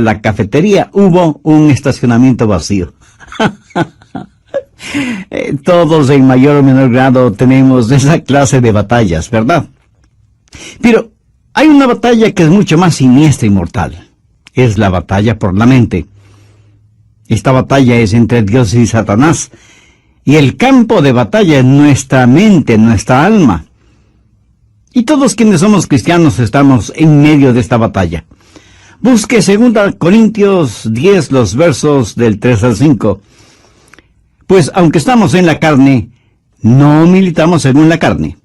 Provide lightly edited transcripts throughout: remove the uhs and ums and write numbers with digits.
la cafetería hubo un estacionamiento vacío. Todos en mayor o menor grado tenemos esa clase de batallas, ¿verdad? Pero hay una batalla que es mucho más siniestra y mortal. Es la batalla por la mente. Esta batalla es entre Dios y Satanás. Y el campo de batalla es nuestra mente, nuestra alma. Y todos quienes somos cristianos estamos en medio de esta batalla. Busque 2 Corintios 10, los versos del 3 al 5. Pues aunque estamos en la carne, no militamos según la carne.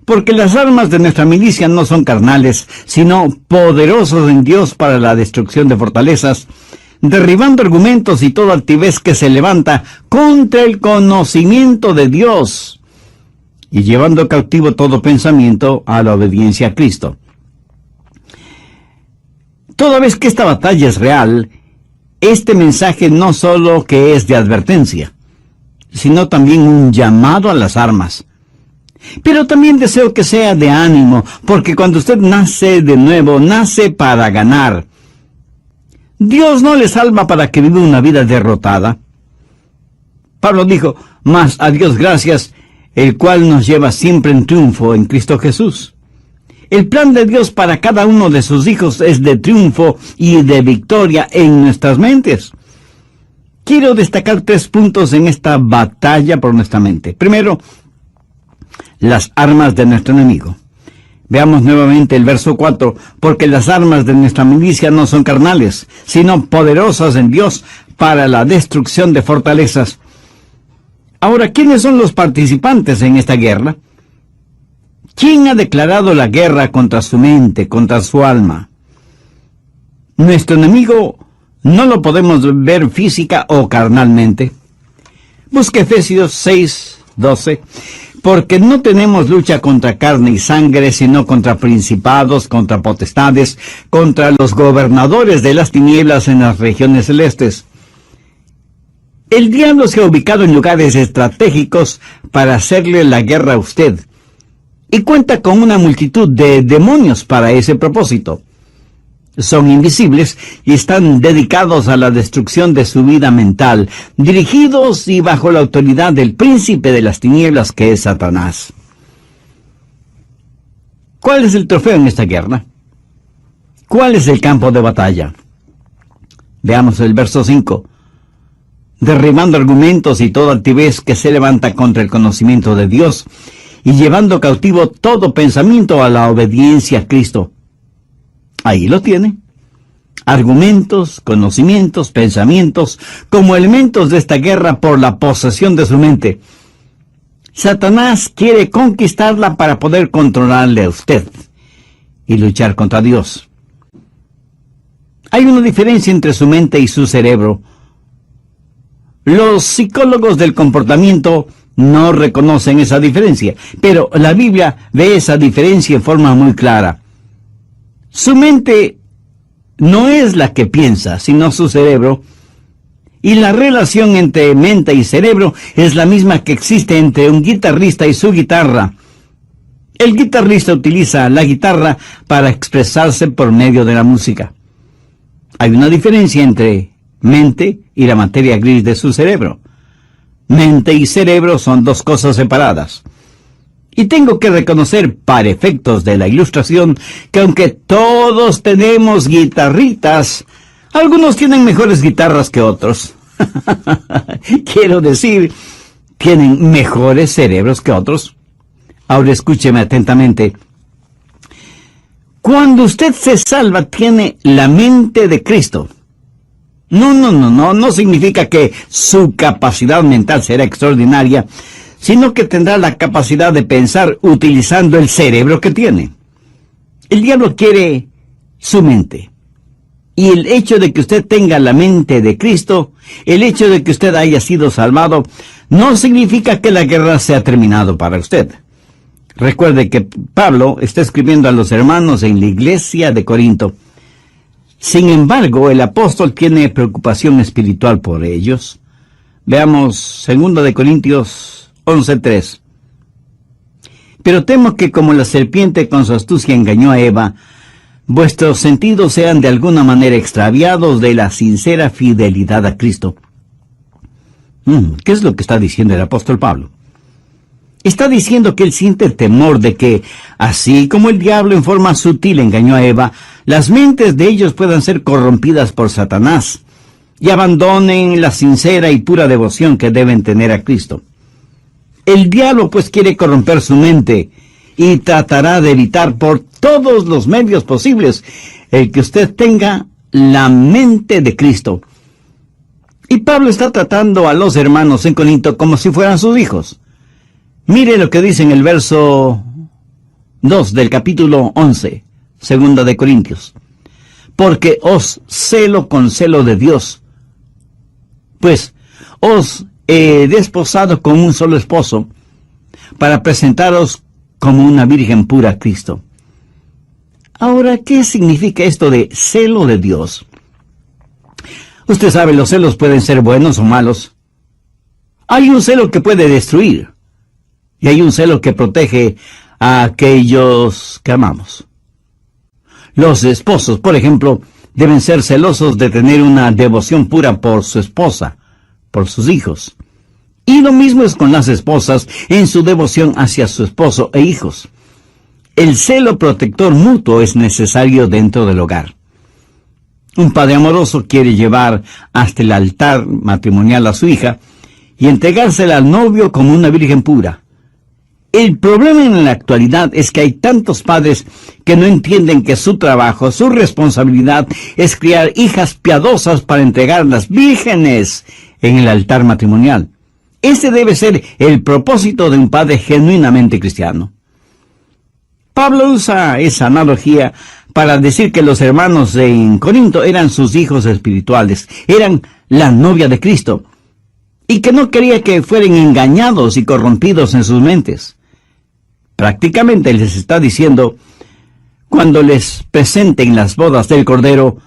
Porque las armas de nuestra milicia no son carnales, sino poderosos en Dios para la destrucción de fortalezas, derribando argumentos y toda altivez que se levanta contra el conocimiento de Dios, y llevando cautivo todo pensamiento a la obediencia a Cristo. Toda vez que esta batalla es real, este mensaje no solo que es de advertencia, sino también un llamado a las armas. Pero también deseo que sea de ánimo, porque cuando usted nace de nuevo, nace para ganar. Dios no le salva para que viva una vida derrotada. Pablo dijo, mas a Dios gracias, el cual nos lleva siempre en triunfo en Cristo Jesús. El plan de Dios para cada uno de sus hijos es de triunfo y de victoria en nuestras mentes. Quiero destacar 3 puntos en esta batalla por nuestra mente. Primero, las armas de nuestro enemigo. Veamos nuevamente el verso 4. Porque las armas de nuestra milicia no son carnales, sino poderosas en Dios para la destrucción de fortalezas. Ahora, ¿quiénes son los participantes en esta guerra? ¿Quién ha declarado la guerra contra su mente, contra su alma? Nuestro enemigo no lo podemos ver física o carnalmente. Busque Efesios 6:12. Porque no tenemos lucha contra carne y sangre, sino contra principados, contra potestades, contra los gobernadores de las tinieblas en las regiones celestes. El diablo se ha ubicado en lugares estratégicos para hacerle la guerra a usted, y cuenta con una multitud de demonios para ese propósito. Son invisibles y están dedicados a la destrucción de su vida mental, dirigidos y bajo la autoridad del príncipe de las tinieblas que es Satanás. ¿Cuál es el trofeo en esta guerra? ¿Cuál es el campo de batalla? Veamos el verso 5. Derribando argumentos y toda altivez que se levanta contra el conocimiento de Dios, y llevando cautivo todo pensamiento a la obediencia a Cristo. Ahí lo tiene. Argumentos, conocimientos, pensamientos, como elementos de esta guerra por la posesión de su mente. Satanás quiere conquistarla para poder controlarle a usted y luchar contra Dios. Hay una diferencia entre su mente y su cerebro. Los psicólogos del comportamiento no reconocen esa diferencia, pero la Biblia ve esa diferencia en forma muy clara. Su mente no es la que piensa, sino su cerebro. Y la relación entre mente y cerebro es la misma que existe entre un guitarrista y su guitarra. El guitarrista utiliza la guitarra para expresarse por medio de la música. Hay una diferencia entre mente y la materia gris de su cerebro. Mente y cerebro son 2 cosas separadas. Y tengo que reconocer, para efectos de la ilustración, que aunque todos tenemos guitarritas, algunos tienen mejores guitarras que otros. Quiero decir, tienen mejores cerebros que otros. Ahora escúcheme atentamente. Cuando usted se salva, tiene la mente de Cristo. No significa que su capacidad mental será extraordinaria, sino que tendrá la capacidad de pensar utilizando el cerebro que tiene. El diablo quiere su mente. Y el hecho de que usted tenga la mente de Cristo, el hecho de que usted haya sido salvado, no significa que la guerra se ha terminado para usted. Recuerde que Pablo está escribiendo a los hermanos en la iglesia de Corinto. Sin embargo, el apóstol tiene preocupación espiritual por ellos. Veamos 2 Corintios 11:3. Pero temo que como la serpiente con su astucia engañó a Eva, vuestros sentidos sean de alguna manera extraviados de la sincera fidelidad a Cristo. ¿Qué es lo que está diciendo el apóstol Pablo? Está diciendo que él siente el temor de que, así como el diablo en forma sutil engañó a Eva, las mentes de ellos puedan ser corrompidas por Satanás y abandonen la sincera y pura devoción que deben tener a Cristo. El diablo pues quiere corromper su mente y tratará de evitar por todos los medios posibles el que usted tenga la mente de Cristo. Y Pablo está tratando a los hermanos en Corinto como si fueran sus hijos. Mire lo que dice en el verso 2 del capítulo 11, segunda de Corintios. Porque os celo con celo de Dios, pues os he desposado con un solo esposo, para presentaros como una virgen pura a Cristo. Ahora, ¿qué significa esto de celo de Dios? Usted sabe, los celos pueden ser buenos o malos. Hay un celo que puede destruir, y hay un celo que protege a aquellos que amamos. Los esposos, por ejemplo, deben ser celosos de tener una devoción pura por su esposa, por sus hijos. Y lo mismo es con las esposas en su devoción hacia su esposo e hijos. El celo protector mutuo es necesario dentro del hogar. Un padre amoroso quiere llevar hasta el altar matrimonial a su hija y entregársela al novio como una virgen pura. El problema en la actualidad es que hay tantos padres que no entienden que su trabajo, su responsabilidad es criar hijas piadosas para entregarlas vírgenes en el altar matrimonial. Ese debe ser el propósito de un padre genuinamente cristiano. Pablo usa esa analogía para decir que los hermanos en Corinto eran sus hijos espirituales, eran la novia de Cristo, y que no quería que fueran engañados y corrompidos en sus mentes. Prácticamente les está diciendo, cuando les presenten las bodas del Cordero,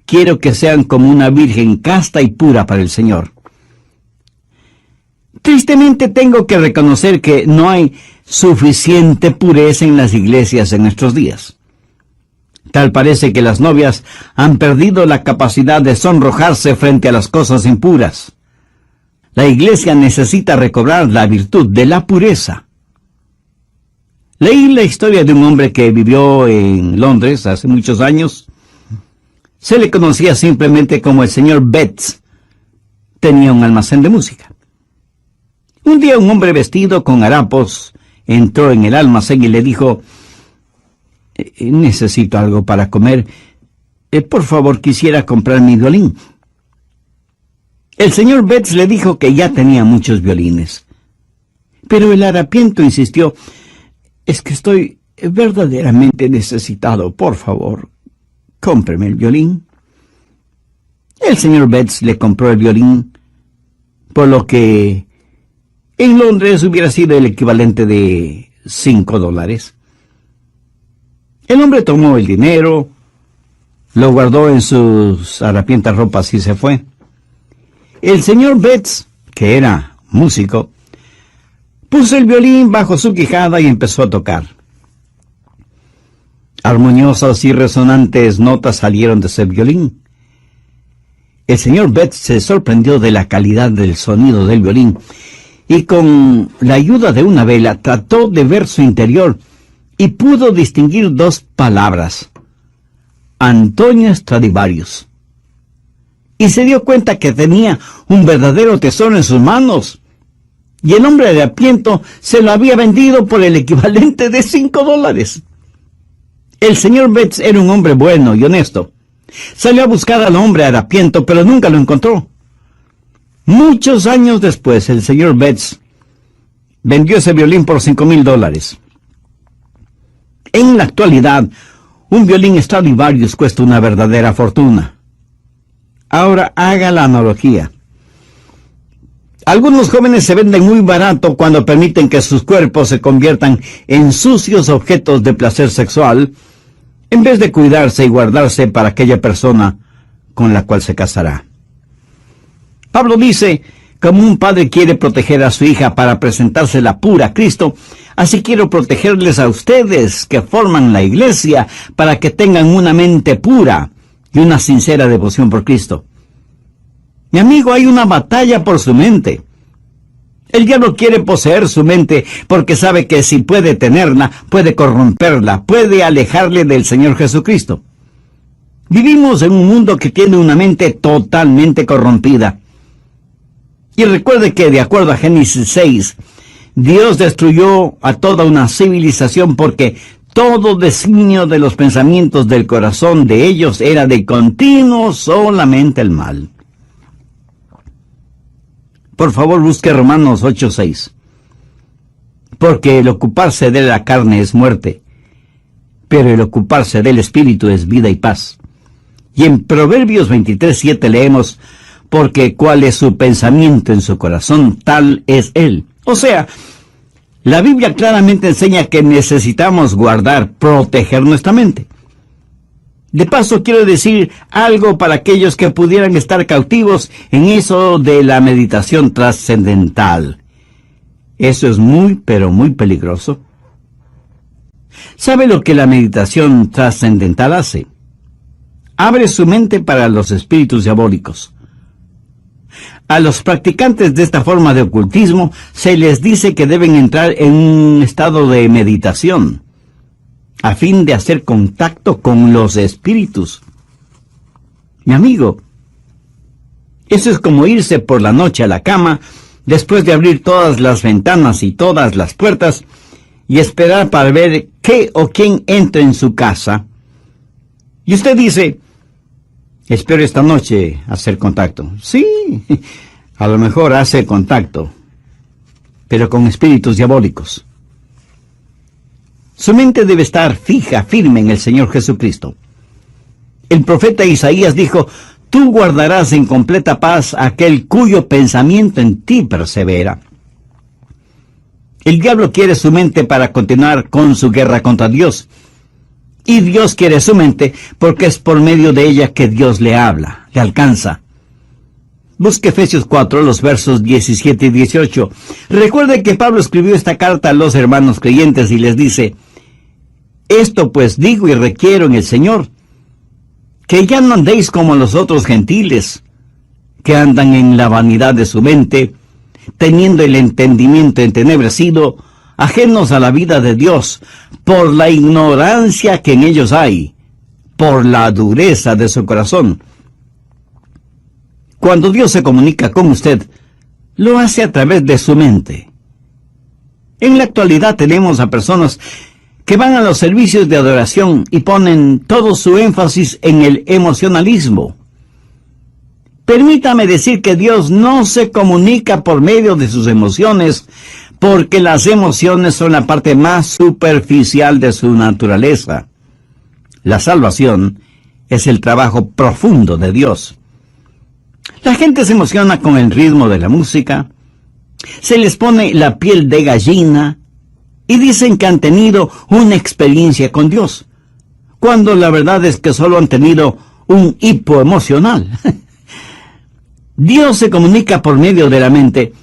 quiero que sean como una virgen casta y pura para el Señor. Tristemente tengo que reconocer que no hay suficiente pureza en las iglesias en nuestros días. Tal parece que las novias han perdido la capacidad de sonrojarse frente a las cosas impuras. La iglesia necesita recobrar la virtud de la pureza. Leí la historia de un hombre que vivió en Londres hace muchos años. Se le conocía simplemente como el señor Betts. Tenía un almacén de música. Un día un hombre vestido con harapos entró en el almacén y le dijo, necesito algo para comer. Por favor, quisiera comprar mi violín. El señor Betts le dijo que ya tenía muchos violines. Pero el harapiento insistió, es que estoy verdaderamente necesitado. Por favor, cómpreme el violín. El señor Betts le compró el violín, por lo que en Londres hubiera sido el equivalente de $5. El hombre tomó el dinero, lo guardó en sus harapientas ropas y se fue. El señor Betts, que era músico, puso el violín bajo su quijada y empezó a tocar. Armoniosas y resonantes notas salieron de ese violín. El señor Betts se sorprendió de la calidad del sonido del violín y con la ayuda de una vela trató de ver su interior y pudo distinguir dos palabras: Antonio Stradivarius. Y se dio cuenta que tenía un verdadero tesoro en sus manos. Y el hombre de harapiento se lo había vendido por el equivalente de $5. El señor Betts era un hombre bueno y honesto. Salió a buscar al hombre harapiento, pero nunca lo encontró. Muchos años después, el señor Betts vendió ese violín por $5,000. En la actualidad, un violín Stradivarius cuesta una verdadera fortuna. Ahora haga la analogía. Algunos jóvenes se venden muy barato cuando permiten que sus cuerpos se conviertan en sucios objetos de placer sexual, en vez de cuidarse y guardarse para aquella persona con la cual se casará. Pablo dice, Como un padre quiere proteger a su hija para presentársela pura a Cristo, así quiero protegerles a ustedes que forman la iglesia para que tengan una mente pura y una sincera devoción por Cristo. Mi amigo, hay una batalla por su mente. El diablo quiere poseer su mente porque sabe que si puede tenerla, puede corromperla, puede alejarle del Señor Jesucristo. Vivimos en un mundo que tiene una mente totalmente corrompida. Y recuerde que, de acuerdo a Génesis 6, Dios destruyó a toda una civilización porque todo designio de los pensamientos del corazón de ellos era de continuo solamente el mal. Por favor, busque Romanos 8:6. Porque el ocuparse de la carne es muerte, pero el ocuparse del Espíritu es vida y paz. Y en Proverbios 23:7 leemos, porque cuál es su pensamiento en su corazón, tal es él. O sea, la Biblia claramente enseña que necesitamos guardar, proteger nuestra mente. De paso, quiero decir algo para aquellos que pudieran estar cautivos en eso de la meditación trascendental. Eso es muy, pero muy peligroso. ¿Sabe lo que la meditación trascendental hace? Abre su mente para los espíritus diabólicos. A los practicantes de esta forma de ocultismo se les dice que deben entrar en un estado de meditación, a fin de hacer contacto con los espíritus. Mi amigo, eso es como irse por la noche a la cama, después de abrir todas las ventanas y todas las puertas, y esperar para ver qué o quién entra en su casa. Y usted dice, espero esta noche hacer contacto. Sí, a lo mejor hace contacto, pero con espíritus diabólicos. Su mente debe estar fija, firme en el Señor Jesucristo. El profeta Isaías dijo, tú guardarás en completa paz aquel cuyo pensamiento en ti persevera. El diablo quiere su mente para continuar con su guerra contra Dios. Y Dios quiere su mente porque es por medio de ella que Dios le habla, le alcanza. Busque Efesios 4, los versos 17 y 18. Recuerde que Pablo escribió esta carta a los hermanos creyentes y les dice, esto pues digo y requiero en el Señor, que ya no andéis como los otros gentiles, que andan en la vanidad de su mente, teniendo el entendimiento entenebrecido, ajenos a la vida de Dios, por la ignorancia que en ellos hay, por la dureza de su corazón. Cuando Dios se comunica con usted, lo hace a través de su mente. En la actualidad tenemos a personas que van a los servicios de adoración y ponen todo su énfasis en el emocionalismo. Permítame decir que Dios no se comunica por medio de sus emociones, porque las emociones son la parte más superficial de su naturaleza. La salvación es el trabajo profundo de Dios. La gente se emociona con el ritmo de la música, se les pone la piel de gallina y dicen que han tenido una experiencia con Dios, cuando la verdad es que solo han tenido un hipo emocional. Dios se comunica por medio de la mente,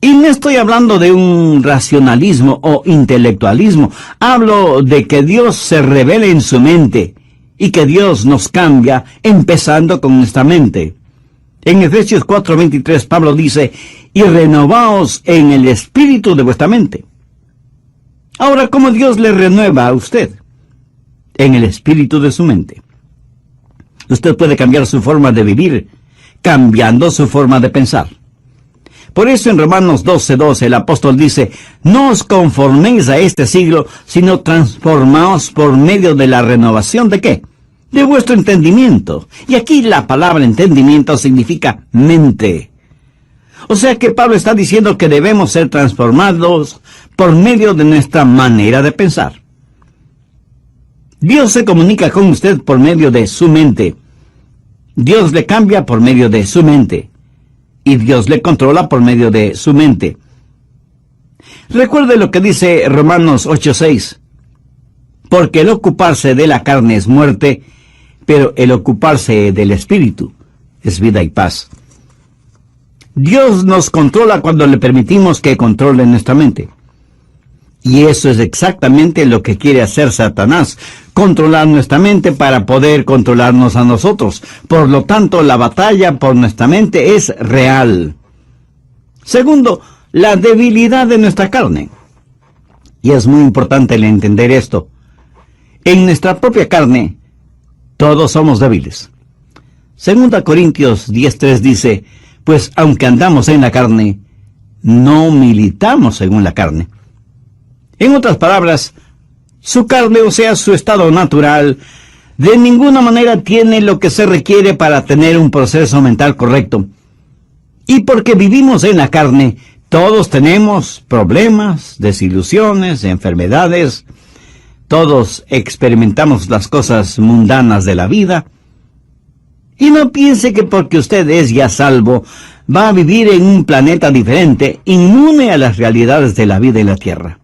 y no estoy hablando de un racionalismo o intelectualismo. Hablo de que Dios se revela en su mente y que Dios nos cambia empezando con nuestra mente. En Efesios 4:23 Pablo dice, y renovaos en el espíritu de vuestra mente. Ahora, ¿cómo Dios le renueva a usted? En el espíritu de su mente. Usted puede cambiar su forma de vivir, cambiando su forma de pensar. Por eso en Romanos 12:12 el apóstol dice, no os conforméis a este siglo, sino transformaos por medio de la renovación ¿de qué? De vuestro entendimiento. Y aquí la palabra entendimiento significa mente. O sea que Pablo está diciendo que debemos ser transformados por medio de nuestra manera de pensar. Dios se comunica con usted por medio de su mente. Dios le cambia por medio de su mente. Y Dios le controla por medio de su mente. Recuerde lo que dice Romanos 8:6. Porque el ocuparse de la carne es muerte, pero el ocuparse del espíritu es vida y paz. Dios nos controla cuando le permitimos que controle nuestra mente. Y eso es exactamente lo que quiere hacer Satanás, controlar nuestra mente para poder controlarnos a nosotros. Por lo tanto, la batalla por nuestra mente es real. Segundo, la debilidad de nuestra carne. Y es muy importante el entender esto. En nuestra propia carne, todos somos débiles. 2 Corintios 10:3 dice, pues aunque andamos en la carne, no militamos según la carne. En otras palabras, su carne, o sea, su estado natural, de ninguna manera tiene lo que se requiere para tener un proceso mental correcto. Y porque vivimos en la carne, todos tenemos problemas, desilusiones, enfermedades. Todos experimentamos las cosas mundanas de la vida. Y no piense que porque usted es ya salvo, va a vivir en un planeta diferente, inmune a las realidades de la vida en la tierra.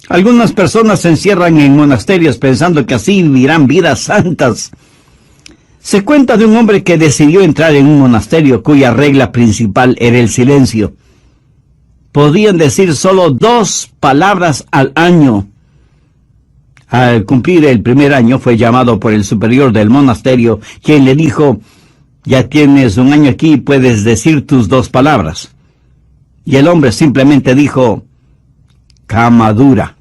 Algunas personas se encierran en monasterios pensando que así vivirán vidas santas. Se cuenta de un hombre que decidió entrar en un monasterio cuya regla principal era el silencio. Podían decir solo 2 palabras al año. Al cumplir el primer año fue llamado por el superior del monasterio, quien le dijo, ya tienes un año aquí y puedes decir tus 2 palabras. Y el hombre simplemente dijo, cama dura.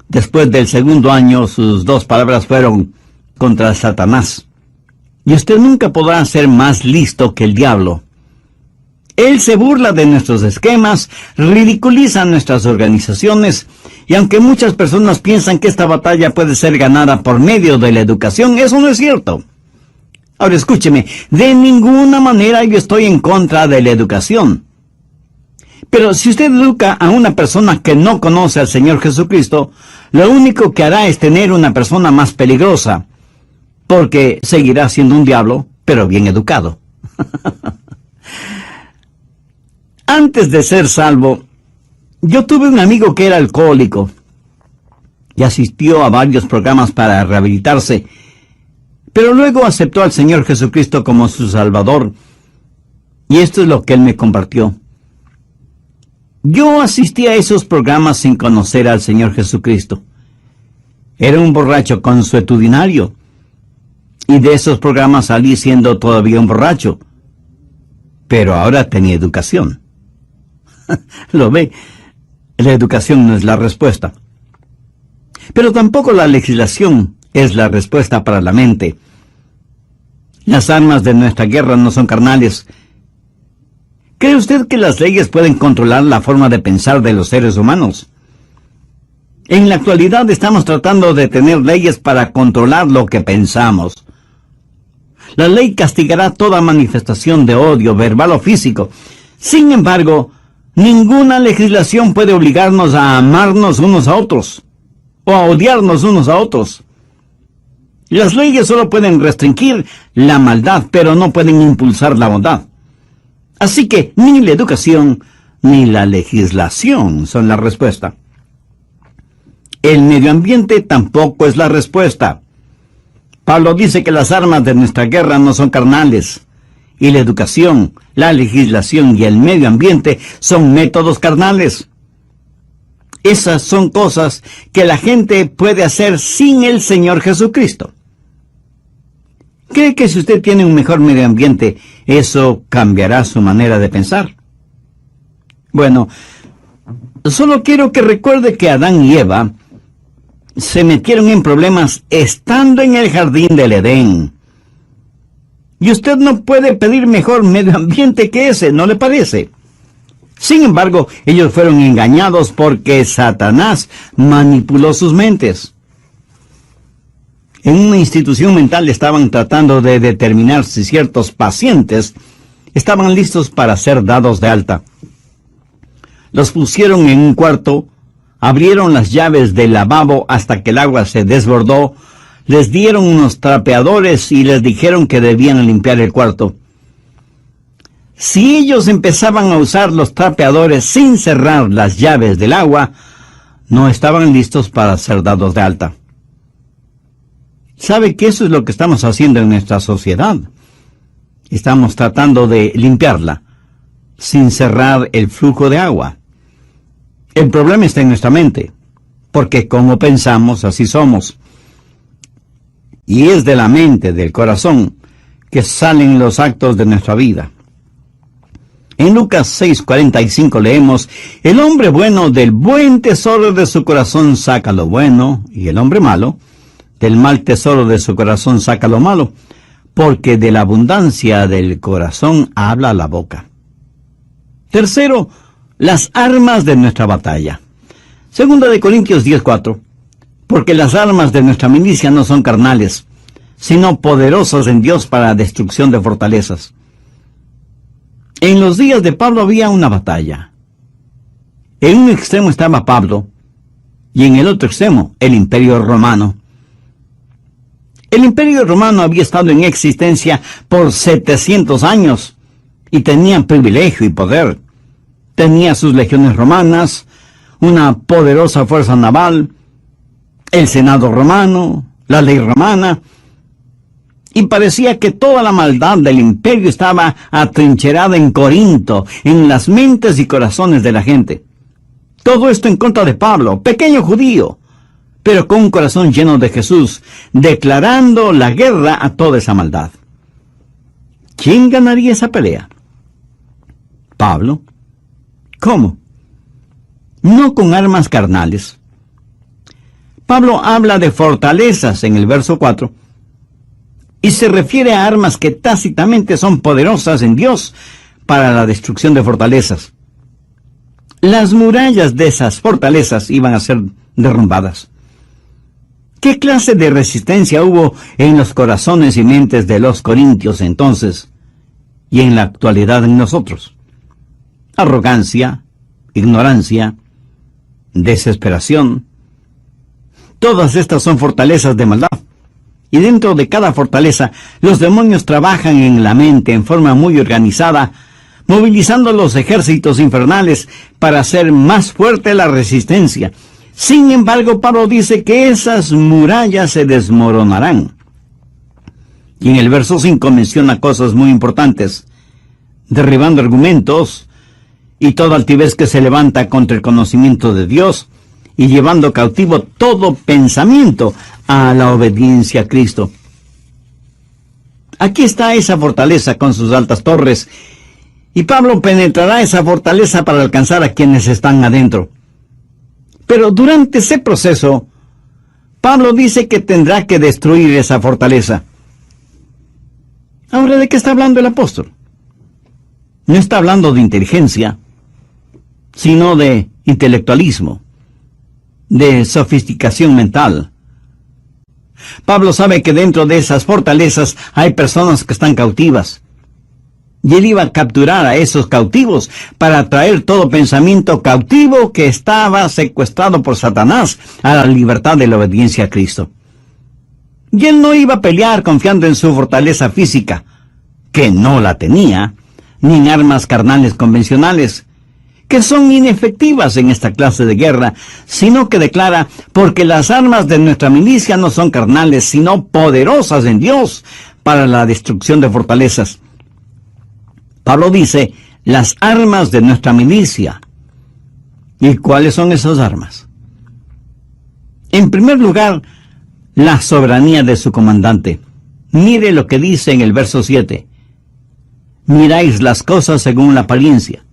Después del segundo año, sus 2 palabras fueron contra Satanás. Y usted nunca podrá ser más listo que el diablo. Él se burla de nuestros esquemas, ridiculiza nuestras organizaciones, y aunque muchas personas piensan que esta batalla puede ser ganada por medio de la educación, eso no es cierto. Ahora escúcheme, de ninguna manera yo estoy en contra de la educación. Pero si usted educa a una persona que no conoce al Señor Jesucristo, lo único que hará es tener una persona más peligrosa, porque seguirá siendo un diablo, pero bien educado. Antes de ser salvo, yo tuve un amigo que era alcohólico y asistió a varios programas para rehabilitarse, pero luego aceptó al Señor Jesucristo como su Salvador, y esto es lo que él me compartió. Yo asistí a esos programas sin conocer al Señor Jesucristo. Era un borracho consuetudinario, y de esos programas salí siendo todavía un borracho, pero ahora tenía educación. Lo ve, la educación no es la respuesta. Pero tampoco la legislación es la respuesta para la mente. Las armas de nuestra guerra no son carnales. ¿Cree usted que las leyes pueden controlar la forma de pensar de los seres humanos? En la actualidad estamos tratando de tener leyes para controlar lo que pensamos. La ley castigará toda manifestación de odio, verbal o físico. Sin embargo, ninguna legislación puede obligarnos a amarnos unos a otros, o a odiarnos unos a otros. Las leyes solo pueden restringir la maldad, pero no pueden impulsar la bondad. Así que ni la educación ni la legislación son la respuesta. El medio ambiente tampoco es la respuesta. Pablo dice que las armas de nuestra guerra no son carnales, y la educación, la legislación y el medio ambiente son métodos carnales. Esas son cosas que la gente puede hacer sin el Señor Jesucristo. ¿Cree que si usted tiene un mejor medio ambiente, eso cambiará su manera de pensar? Bueno, solo quiero que recuerde que Adán y Eva se metieron en problemas estando en el jardín del Edén. Y usted no puede pedir mejor medio ambiente que ese, ¿no le parece? Sin embargo, ellos fueron engañados porque Satanás manipuló sus mentes. En una institución mental estaban tratando de determinar si ciertos pacientes estaban listos para ser dados de alta. Los pusieron en un cuarto, abrieron las llaves del lavabo hasta que el agua se desbordó, les dieron unos trapeadores y les dijeron que debían limpiar el cuarto. Si ellos empezaban a usar los trapeadores sin cerrar las llaves del agua, no estaban listos para ser dados de alta. ¿Sabe que eso es lo que estamos haciendo en nuestra sociedad? Estamos tratando de limpiarla, sin cerrar el flujo de agua. El problema está en nuestra mente, porque como pensamos, así somos. Y es de la mente, del corazón, que salen los actos de nuestra vida. En Lucas 6:45 leemos: el hombre bueno del buen tesoro de su corazón saca lo bueno, y el hombre malo del mal tesoro de su corazón saca lo malo, porque de la abundancia del corazón habla la boca. Tercero, las armas de nuestra batalla. Segunda de Corintios 10:4, porque las armas de nuestra milicia no son carnales, sino poderosas en Dios para la destrucción de fortalezas. En los días de Pablo había una batalla. En un extremo estaba Pablo, y en el otro extremo, el Imperio Romano. El Imperio Romano había estado en existencia por 700 años, y tenía privilegio y poder. Tenía sus legiones romanas, una poderosa fuerza naval, el Senado romano, la ley romana, y parecía que toda la maldad del imperio estaba atrincherada en Corinto, en las mentes y corazones de la gente. Todo esto en contra de Pablo, pequeño judío, pero con un corazón lleno de Jesús, declarando la guerra a toda esa maldad. ¿Quién ganaría esa pelea? Pablo. ¿Cómo? No con armas carnales. Pablo habla de fortalezas en el verso 4, y se refiere a armas que tácitamente son poderosas en Dios para la destrucción de fortalezas. Las murallas de esas fortalezas iban a ser derrumbadas. ¿Qué clase de resistencia hubo en los corazones y mentes de los corintios entonces y en la actualidad en nosotros? Arrogancia, ignorancia, desesperación. Todas estas son fortalezas de maldad. Y dentro de cada fortaleza, los demonios trabajan en la mente en forma muy organizada, movilizando los ejércitos infernales para hacer más fuerte la resistencia. Sin embargo, Pablo dice que esas murallas se desmoronarán. Y en el verso 5 menciona cosas muy importantes, derribando argumentos y toda altivez que se levanta contra el conocimiento de Dios, y llevando cautivo todo pensamiento a la obediencia a Cristo. Aquí está esa fortaleza con sus altas torres, y Pablo penetrará esa fortaleza para alcanzar a quienes están adentro. Pero durante ese proceso, Pablo dice que tendrá que destruir esa fortaleza. Ahora, ¿de qué está hablando el apóstol? No está hablando de inteligencia, sino de intelectualismo, de sofisticación mental. Pablo sabe que dentro de esas fortalezas hay personas que están cautivas. Y él iba a capturar a esos cautivos para traer todo pensamiento cautivo que estaba secuestrado por Satanás a la libertad de la obediencia a Cristo. Y él no iba a pelear confiando en su fortaleza física, que no la tenía, ni en armas carnales convencionales, que son inefectivas en esta clase de guerra, sino que declara: porque las armas de nuestra milicia no son carnales, sino poderosas en Dios para la destrucción de fortalezas. Pablo dice: las armas de nuestra milicia. ¿Y cuáles son esas armas? En primer lugar, la soberanía de su comandante. Mire lo que dice en el verso 7. Miráis las cosas según la apariencia.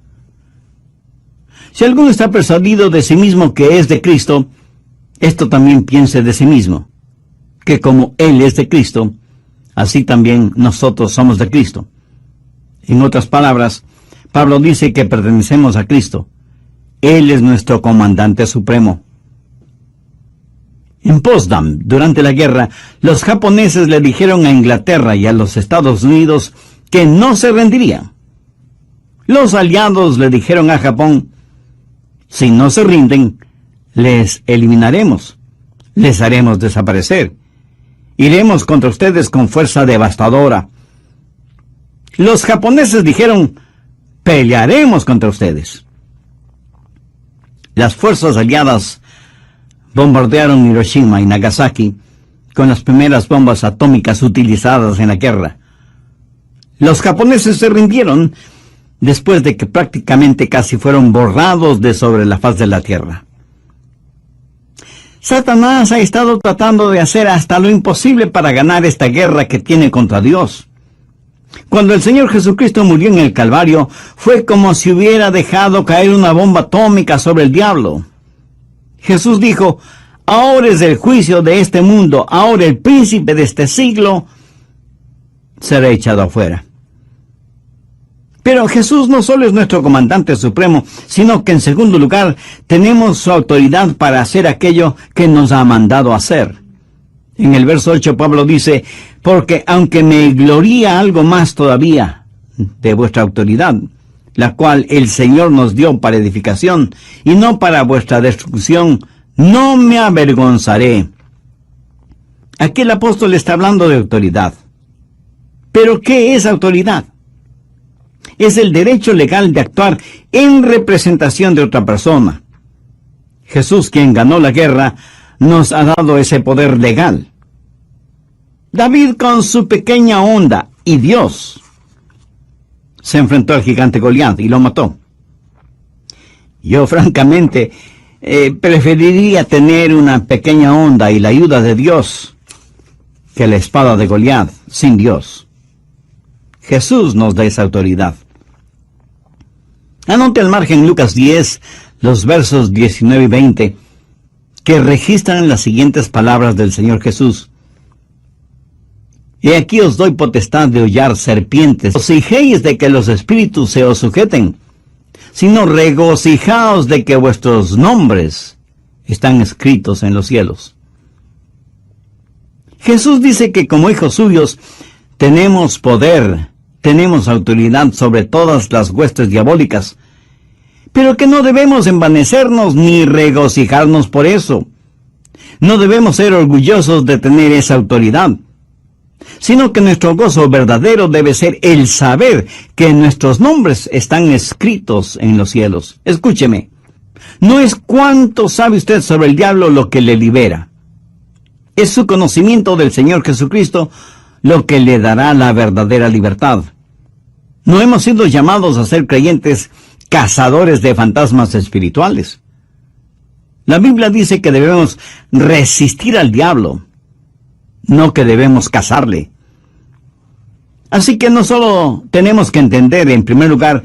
Si alguno está persuadido de sí mismo que es de Cristo, esto también piense de sí mismo, que como Él es de Cristo, así también nosotros somos de Cristo. En otras palabras, Pablo dice que pertenecemos a Cristo. Él es nuestro comandante supremo. En Potsdam, durante la guerra, los japoneses le dijeron a Inglaterra y a los Estados Unidos que no se rendirían. Los aliados le dijeron a Japón: si no se rinden, les eliminaremos, les haremos desaparecer, iremos contra ustedes con fuerza devastadora. Los japoneses dijeron: pelearemos contra ustedes. Las fuerzas aliadas bombardearon Hiroshima y Nagasaki con las primeras bombas atómicas utilizadas en la guerra. Los japoneses se rindieron después de que prácticamente casi fueron borrados de sobre la faz de la tierra. Satanás ha estado tratando de hacer hasta lo imposible para ganar esta guerra que tiene contra Dios. Cuando el Señor Jesucristo murió en el Calvario, fue como si hubiera dejado caer una bomba atómica sobre el diablo. Jesús dijo: ahora es el juicio de este mundo, ahora el príncipe de este siglo será echado afuera. Pero Jesús no solo es nuestro comandante supremo, sino que en segundo lugar tenemos su autoridad para hacer aquello que nos ha mandado hacer. En el verso 8 Pablo dice: porque aunque me gloría algo más todavía de vuestra autoridad, la cual el Señor nos dio para edificación y no para vuestra destrucción, no me avergonzaré. Aquí el apóstol está hablando de autoridad. ¿Pero qué es autoridad? Es el derecho legal de actuar en representación de otra persona. Jesús, quien ganó la guerra, nos ha dado ese poder legal. David, con su pequeña onda, y Dios, se enfrentó al gigante Goliat y lo mató. Yo, francamente, preferiría tener una pequeña onda y la ayuda de Dios que la espada de Goliat sin Dios. Jesús nos da esa autoridad. Anote al margen Lucas 10, los versos 19 y 20, que registran las siguientes palabras del Señor Jesús. Y aquí os doy potestad de hollar serpientes. Regocijéis de que los espíritus se os sujeten, sino regocijaos de que vuestros nombres están escritos en los cielos. Jesús dice que como hijos suyos tenemos poder, tenemos autoridad sobre todas las huestes diabólicas, pero que no debemos envanecernos ni regocijarnos por eso. No debemos ser orgullosos de tener esa autoridad, sino que nuestro gozo verdadero debe ser el saber que nuestros nombres están escritos en los cielos. Escúcheme, no es cuánto sabe usted sobre el diablo lo que le libera. Es su conocimiento del Señor Jesucristo lo que le dará la verdadera libertad. No hemos sido llamados a ser creyentes cazadores de fantasmas espirituales. La Biblia dice que debemos resistir al diablo, no que debemos cazarle. Así que no solo tenemos que entender, en primer lugar,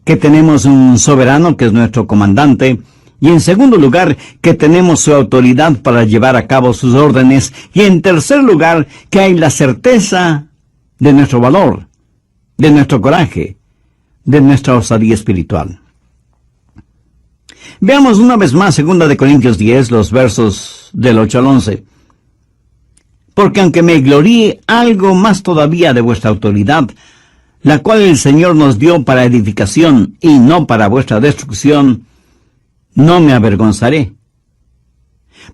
que tenemos un soberano que es nuestro comandante, y en segundo lugar, que tenemos su autoridad para llevar a cabo sus órdenes, y en tercer lugar, que hay la certeza de nuestro valor, de nuestro coraje, de nuestra osadía espiritual. Veamos una vez más 2 Corintios 10, los versos del 8 al 11. Porque aunque me gloríe algo más todavía de vuestra autoridad, la cual el Señor nos dio para edificación y no para vuestra destrucción, no me avergonzaré.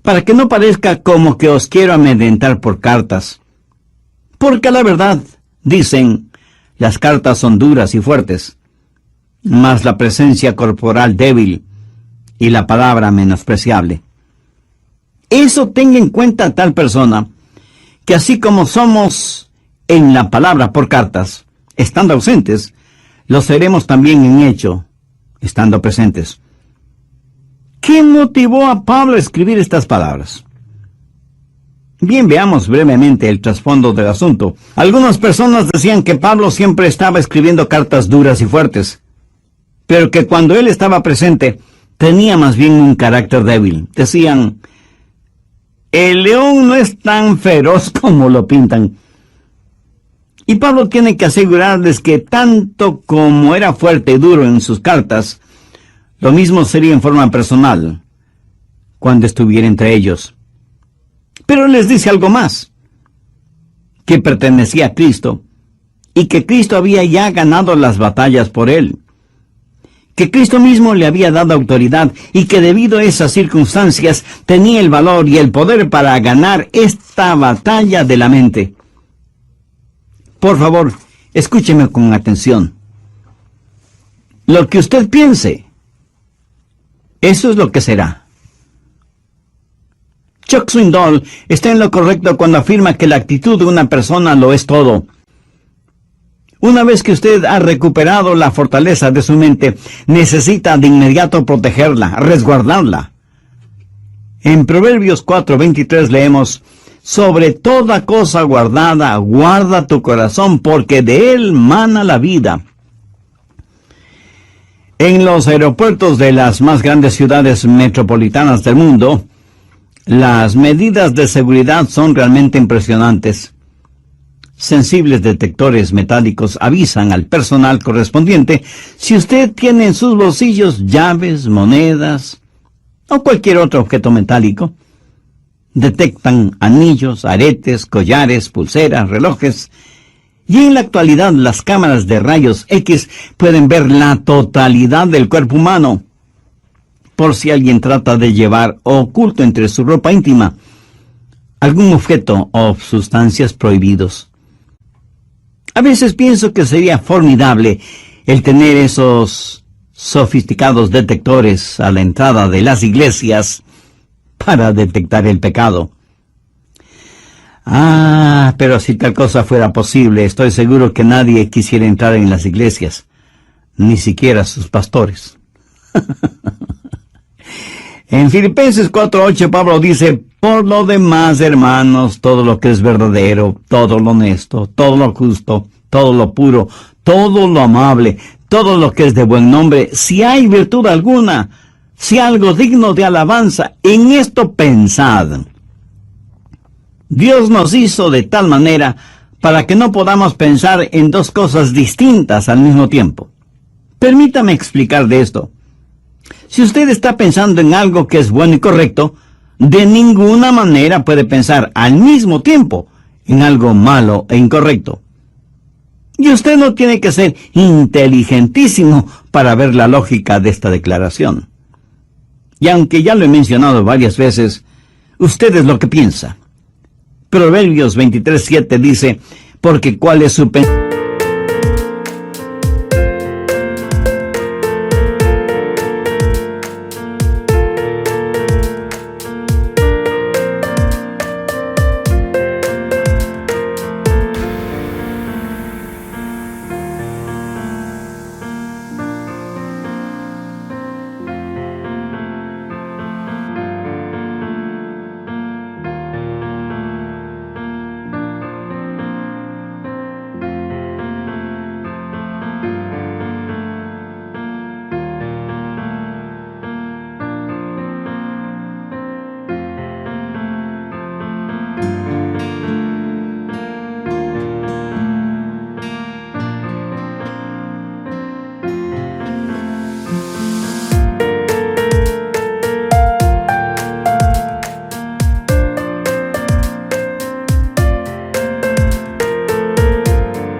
Para que no parezca como que os quiero amedrentar por cartas. Porque a la verdad, dicen, las cartas son duras y fuertes, mas la presencia corporal débil y la palabra menospreciable. Eso tenga en cuenta tal persona, que así como somos en la palabra por cartas, estando ausentes, lo seremos también en hecho, estando presentes. ¿Qué motivó a Pablo a escribir estas palabras? Bien, veamos brevemente el trasfondo del asunto. Algunas personas decían que Pablo siempre estaba escribiendo cartas duras y fuertes, pero que cuando él estaba presente, tenía más bien un carácter débil. Decían: el león no es tan feroz como lo pintan. Y Pablo tiene que asegurarles que tanto como era fuerte y duro en sus cartas, lo mismo sería en forma personal, cuando estuviera entre ellos. Pero les dice algo más: que pertenecía a Cristo, y que Cristo había ya ganado las batallas por él. Que Cristo mismo le había dado autoridad, y que debido a esas circunstancias tenía el valor y el poder para ganar esta batalla de la mente. Por favor, escúcheme con atención. Lo que usted piense, eso es lo que será. Chuck Swindoll está en lo correcto cuando afirma que la actitud de una persona lo es todo. Una vez que usted ha recuperado la fortaleza de su mente, necesita de inmediato protegerla, resguardarla. En Proverbios 4:23 leemos: sobre toda cosa guardada, guarda tu corazón, porque de él mana la vida. En los aeropuertos de las más grandes ciudades metropolitanas del mundo, las medidas de seguridad son realmente impresionantes. Sensibles detectores metálicos avisan al personal correspondiente si usted tiene en sus bolsillos llaves, monedas o cualquier otro objeto metálico. Detectan anillos, aretes, collares, pulseras, relojes. Y en la actualidad las cámaras de rayos X pueden ver la totalidad del cuerpo humano, por si alguien trata de llevar oculto entre su ropa íntima algún objeto o sustancias prohibidos. A veces pienso que sería formidable el tener esos sofisticados detectores a la entrada de las iglesias para detectar el pecado. Pero si tal cosa fuera posible, estoy seguro que nadie quisiera entrar en las iglesias, ni siquiera sus pastores. En Filipenses 4:8 Pablo dice: por lo demás, hermanos, todo lo que es verdadero, todo lo honesto, todo lo justo, todo lo puro, todo lo amable, todo lo que es de buen nombre, si hay virtud alguna, si algo digno de alabanza, en esto pensad. Dios nos hizo de tal manera para que no podamos pensar en dos cosas distintas al mismo tiempo. Permítame explicar de esto. Si usted está pensando en algo que es bueno y correcto, de ninguna manera puede pensar al mismo tiempo en algo malo e incorrecto. Y usted no tiene que ser inteligentísimo para ver la lógica de esta declaración. Y aunque ya lo he mencionado varias veces, usted es lo que piensa. Proverbios 23:7 dice: porque cuál es su pensamiento.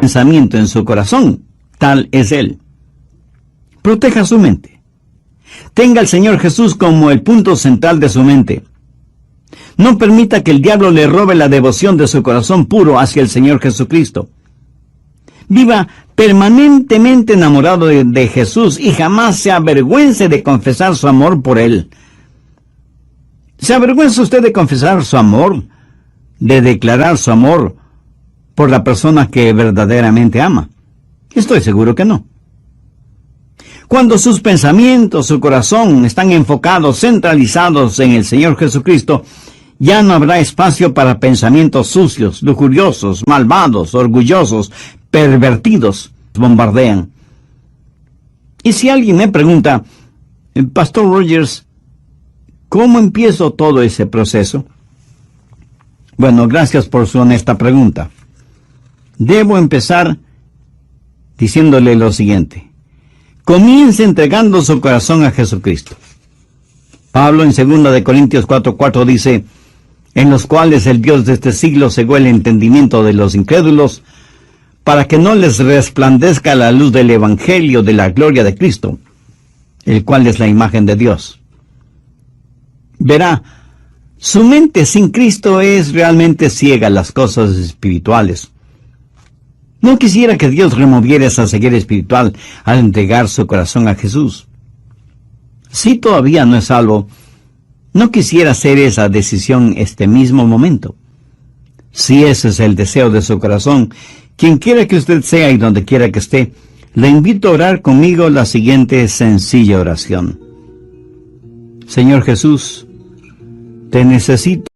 Pensamiento en su corazón, tal es él. Proteja su mente. Tenga al Señor Jesús como el punto central de su mente. No permita que el diablo le robe la devoción de su corazón puro hacia el Señor Jesucristo. Viva permanentemente enamorado de Jesús y jamás se avergüence de confesar su amor por Él. ¿Se avergüenza usted de confesar su amor, de declarar su amor por la persona que verdaderamente ama? Estoy seguro que no. Cuando sus pensamientos, su corazón están enfocados, centralizados en el Señor Jesucristo, ya no habrá espacio para pensamientos sucios, lujuriosos, malvados, orgullosos, pervertidos. Bombardean. Y si alguien me pregunta: Pastor Rogers, ¿cómo empiezo todo ese proceso? Bueno, gracias por su honesta pregunta. Debo empezar diciéndole lo siguiente: comience entregando su corazón a Jesucristo. Pablo en 2 Corintios 4:4 dice: en los cuales el Dios de este siglo cegó el entendimiento de los incrédulos, para que no les resplandezca la luz del Evangelio de la gloria de Cristo, el cual es la imagen de Dios. Verá, su mente sin Cristo es realmente ciega a las cosas espirituales. No quisiera que Dios removiera esa ceguera espiritual al entregar su corazón a Jesús. Si todavía no es salvo, no quisiera hacer esa decisión este mismo momento. Si ese es el deseo de su corazón, Quien quiera que usted sea y donde quiera que esté, le invito a orar conmigo la siguiente sencilla oración. Señor Jesús, te necesito